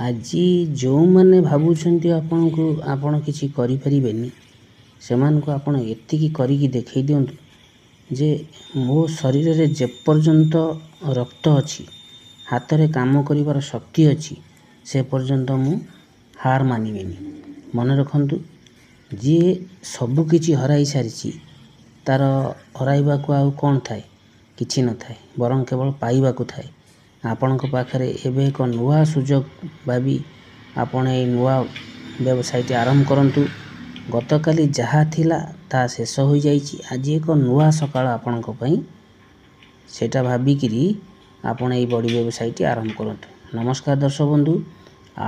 ଆଜି ଯେଉଁମାନେ ଭାବୁଛନ୍ତି ଆପଣ କିଛି କରିପାରିବେନି, ସେମାନଙ୍କୁ ଆପଣ ଏତିକି କରିକି ଦେଖାଇ ଦିଅନ୍ତୁ ଯେ ମୋ ଶରୀରରେ ଯେପର୍ଯ୍ୟନ୍ତ ରକ୍ତ ଅଛି, ହାତରେ କାମ କରିବାର ଶକ୍ତି ଅଛି, ସେ ପର୍ଯ୍ୟନ୍ତ ମୁଁ ହାର ମାନିବିନି। ମନେ ରଖନ୍ତୁ, ଯିଏ ସବୁକିଛି ହରାଇ ସାରିଛି, ତା'ର ହରାଇବାକୁ ଆଉ କ'ଣ ଥାଏ? କିଛି ନଥାଏ, ବରଂ କେବଳ ପାଇବାକୁ ଥାଏ। ଆପଣଙ୍କ ପାଖରେ ଏବେ ଏକ ନୂଆ ସୁଯୋଗ ଭାବି ଆପଣ ଏଇ ନୂଆ ବ୍ୟବସାୟଟି ଆରମ୍ଭ କରନ୍ତୁ। ଗତକାଲି ଯାହା ଥିଲା ତାହା ଶେଷ ହୋଇଯାଇଛି। ଆଜି ଏକ ନୂଆ ସକାଳ ଆପଣଙ୍କ ପାଇଁ, ସେଇଟା ଭାବିକିରି ଆପଣ ଏଇ ବଡ଼ି ବ୍ୟବସାୟଟି ଆରମ୍ଭ କରନ୍ତୁ। ନମସ୍କାର ଦର୍ଶକ ବନ୍ଧୁ,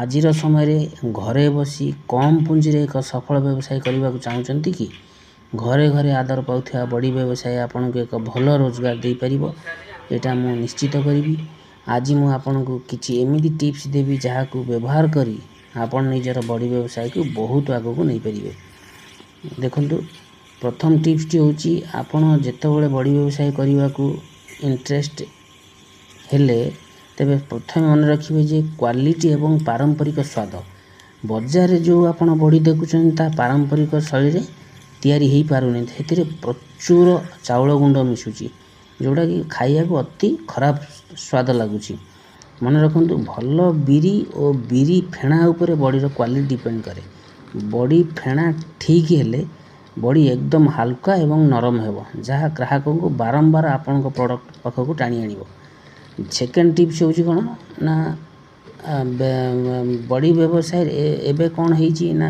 ଆଜିର ସମୟରେ ଘରେ ବସି କମ୍ ପୁଞ୍ଜିରେ ଏକ ସଫଳ ବ୍ୟବସାୟ କରିବାକୁ ଚାହୁଁଛନ୍ତି କି? ଘରେ ଘରେ ଆଦର ପାଉଥିବା ବଡ଼ି ବ୍ୟବସାୟ ଆପଣଙ୍କୁ ଏକ ଭଲ ରୋଜଗାର ଦେଇପାରିବ, ଏଇଟା ମୁଁ ନିଶ୍ଚିତ କରିବି। ଆଜି ମୁଁ ଆପଣଙ୍କୁ କିଛି ଏମିତି ଟିପ୍ସ ଦେବି ଯାହାକୁ ବ୍ୟବହାର କରି ଆପଣ ନିଜର ବଡ଼ି ବ୍ୟବସାୟକୁ ବହୁତ ଆଗକୁ ନେଇପାରିବେ। ଦେଖନ୍ତୁ, ପ୍ରଥମ ଟିପ୍ସଟି ହେଉଛି, ଆପଣ ଯେତେବେଳେ ବଡ଼ି ବ୍ୟବସାୟ କରିବାକୁ ଇଣ୍ଟରେଷ୍ଟ ହେଲେ, ତେବେ ପ୍ରଥମେ ମନେ ରଖିବେ ଯେ କ୍ୱାଲିଟି ଏବଂ ପାରମ୍ପରିକ ସ୍ୱାଦ। ବଜାରରେ ଯେଉଁ ଆପଣ ବଡ଼ି ଦେଖୁଛନ୍ତି, ତାହା ପାରମ୍ପରିକ ଶୈଳୀରେ ତିଆରି ହୋଇପାରୁନି। ସେଥିରେ ପ୍ରଚୁର ଚାଉଳ ଗୁଣ୍ଡ ମିଶୁଛି, ଯେଉଁଟାକି ଖାଇବାକୁ ଅତି ଖରାପ ସ୍ୱାଦ ଲାଗୁଛି। ମନେ ରଖନ୍ତୁ, ଭଲ ବିରି ଓ ବିରି ଫେଣା ଉପରେ ବଡ଼ିର କ୍ୱାଲିଟି ଡିପେଣ୍ଡ କରେ। ବଡ଼ି ଫେଣା ଠିକ୍ ହେଲେ ବଡ଼ି ଏକଦମ ହାଲକା ଏବଂ ନରମ ହେବ, ଯାହା ଗ୍ରାହକଙ୍କୁ ବାରମ୍ବାର ଆପଣଙ୍କ ପ୍ରଡ଼କ୍ଟ ପାଖକୁ ଟାଣି ଆଣିବ। ସେକେଣ୍ଡ ଟିପ୍ସ ହେଉଛି କ'ଣ ନା, ବଡ଼ି ବ୍ୟବସାୟରେ ଏବେ କ'ଣ ହେଇଛି ନା,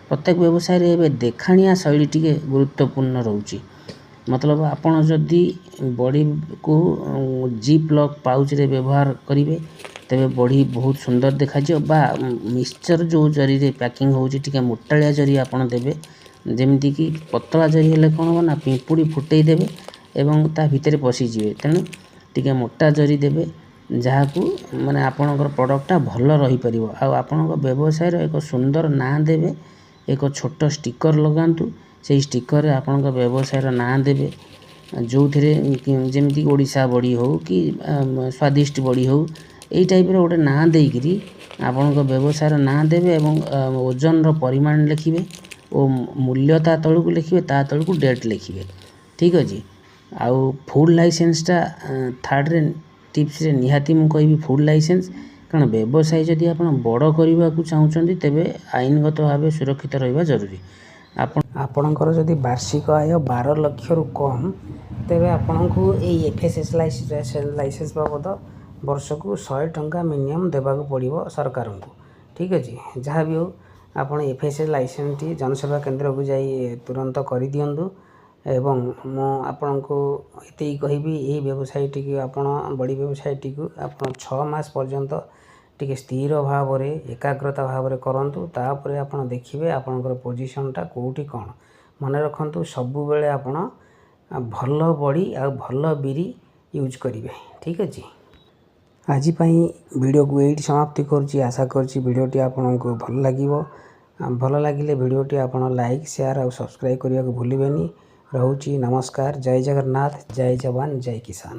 ପ୍ରତ୍ୟେକ ବ୍ୟବସାୟରେ ଏବେ ଦେଖାଣିଆ ଶୈଳୀ ଟିକେ ଗୁରୁତ୍ୱପୂର୍ଣ୍ଣ ରହୁଛି। ମତଲବ, ଆପଣ ଯଦି ବଡ଼ିକୁ ଜିପ୍ ଲକ୍ ପାଉଚରେ ବ୍ୟବହାର କରିବେ, ତେବେ ବଡ଼ି ବହୁତ ସୁନ୍ଦର ଦେଖାଯିବ। ବା ମିକ୍ସଚର ଯେଉଁ ଜରିରେ ପ୍ୟାକିଂ ହେଉଛି, ଟିକେ ମୋଟାଳିଆ ଜରି ଆପଣ ଦେବେ। ଯେମିତିକି ପତଳା ଜରି ହେଲେ କ'ଣ ହେବ ନା, ପିମ୍ପୁଡ଼ି ଫୁଟେଇ ଦେବେ ଏବଂ ତା ଭିତରେ ପଶିଯିବେ। ତେଣୁ ଟିକେ ମୋଟା ଜରି ଦେବେ, ଯାହାକୁ ମାନେ ଆପଣଙ୍କର ପ୍ରଡ଼କ୍ଟଟା ଭଲ ରହିପାରିବ। ଆଉ ଆପଣଙ୍କ ବ୍ୟବସାୟର ଏକ ସୁନ୍ଦର ନାଁ ଦେବେ। ଏକ ଛୋଟ ଷ୍ଟିକର ଲଗାନ୍ତୁ, ସେଇ ଷ୍ଟିକରରେ ଆପଣଙ୍କ ବ୍ୟବସାୟର ନାଁ ଦେବେ, ଯେଉଁଥିରେ ଯେମିତି ଓଡ଼ିଶା ବଡ଼ି ହେଉ କି ସ୍ୱାଦିଷ୍ଟ ବଡ଼ି ହେଉ, ଏଇ ଟାଇପ୍ର ଗୋଟେ ନାଁ ଦେଇକରି ଆପଣଙ୍କ ବ୍ୟବସାୟର ନାଁ ଦେବେ ଏବଂ ଓଜନର ପରିମାଣ ଲେଖିବେ ଓ ମୂଲ୍ୟ ତା ତଳକୁ ଲେଖିବେ, ତା ତଳକୁ ଡେଟ୍ ଲେଖିବେ। ଠିକ୍ ଅଛି। ଆଉ ଫୁଡ୍ ଲାଇସେନ୍ସଟା ଥାର୍ଡ଼ରେ ଟିପ୍ସରେ ନିହାତି ମୁଁ କହିବି, ଫୁଡ୍ ଲାଇସେନ୍ସ। କାରଣ ବ୍ୟବସାୟ ଯଦି ଆପଣ ବଡ଼ କରିବାକୁ ଚାହୁଁଛନ୍ତି, ତେବେ ଆଇନଗତ ଭାବେ ସୁରକ୍ଷିତ ରହିବା ଜରୁରୀ। ଆପଣଙ୍କର ଯଦି ବାର୍ଷିକ ଆୟ 12 ଲକ୍ଷରୁ କମ୍, ତେବେ ଆପଣଙ୍କୁ ଏଇ FSSAI ଲାଇସେନ୍ସ ବାବଦ ବର୍ଷକୁ 100 ଟଙ୍କା ମିନିମମ୍ ଦେବାକୁ ପଡ଼ିବ ସରକାରଙ୍କୁ। ଠିକ୍ ଅଛି। ଯାହା ବି ହେଉ, ଆପଣ FSSAI ଲାଇସେନ୍ସଟି ଜନସେବା କେନ୍ଦ୍ରକୁ ଯାଇ ତୁରନ୍ତ କରିଦିଅନ୍ତୁ। ଏବଂ ମୁଁ ଆପଣଙ୍କୁ ଏତିକି କହିବି, ଏହି ବ୍ୟବସାୟଟିକୁ ବଡ଼ି ବ୍ୟବସାୟଟିକୁ ଆପଣ 6 ମାସ ପର୍ଯ୍ୟନ୍ତ ଟିକେ ସ୍ଥିର ଭାବରେ, ଏକାଗ୍ରତା ଭାବରେ କରନ୍ତୁ। ତାପରେ ଆପଣ ଦେଖିବେ ଆପଣଙ୍କର ପୋଜିସନଟା କେଉଁଠି କ'ଣ। ମନେ ରଖନ୍ତୁ, ସବୁବେଳେ ଆପଣ ଭଲ ବଡ଼ି ଆଉ ଭଲ ବିରି ୟୁଜ୍ କରିବେ। ଠିକ୍ ଅଛି। ଆଜି ପାଇଁ ଭିଡ଼ିଓକୁ ଏଇଠି ସମାପ୍ତି କରୁଛି। ଆଶା କରୁଛି ଭିଡ଼ିଓଟି ଆପଣଙ୍କୁ ଭଲ ଲାଗିବ। ଭଲ ଲାଗିଲେ ଭିଡ଼ିଓଟି ଆପଣ ଲାଇକ୍, ସେୟାର ଆଉ ସବସ୍କ୍ରାଇବ୍ କରିବାକୁ ଭୁଲିବେନି। ରହୁଛି। ନମସ୍କାର। ଜୟ ଜଗନ୍ନାଥ, ଜୟ ଯବାନ, ଜୟ କିଷାନ।